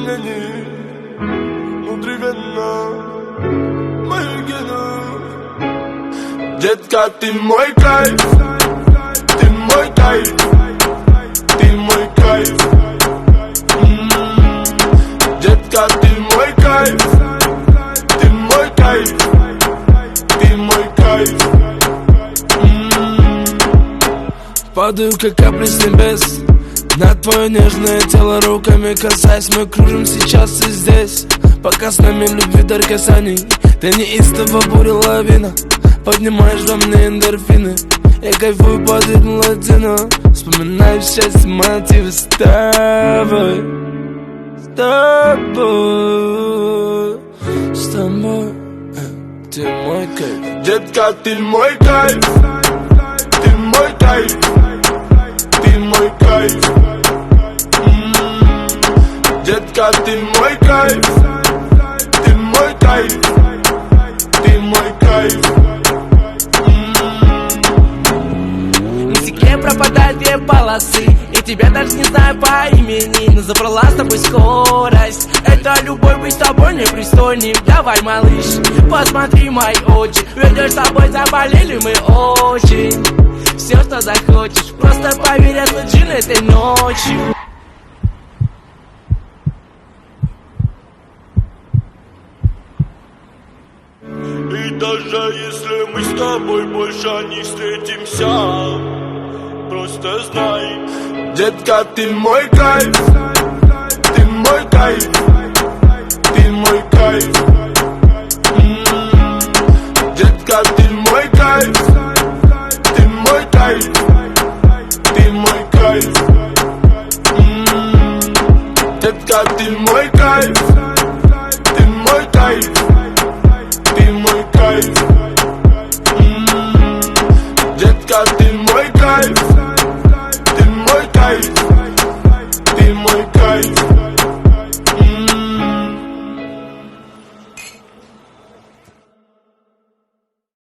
сомнений внутривенно мои гены. Детка, ты мой кайф, ты мой кайф, ты мой кайф. Детка, ты мой кайф, ты мой кайф, ты мой кайф. Падаю, как капли с небес на твое нежное тело, руками касаясь. Мы кружим сейчас и здесь, пока с нами любви дар касаний. Ты неистово буря лавина, поднимаешь во мне эндорфины. Я кайфую под ритм латино, вспоминаю счастье, мотивы с тобой. С тобой, с тобой, ты мой кайф. Детка, ты мой кайф, ты мой кайф, ты мой кайф. Детка, ты мой кайф, ты мой кайф, ты мой кайф. На стекле пропадают две полосы, и тебя даже не знаю по имени, но забрала с тобой скорость. Это любовь, быть с тобой непристойным. Давай, малыш, посмотри мои очи, ведь с тобой заболели мы очень. Все, что захочешь, просто поверь, отслужи этой ночью. И даже если мы с тобой больше не встретимся, просто знай, детка, ты мой кайф, ты мой кайф, ты мой кайф. Детка, ты мой кайф, ты мой кайф, ты мой кайф. Детка, ты мой кайф.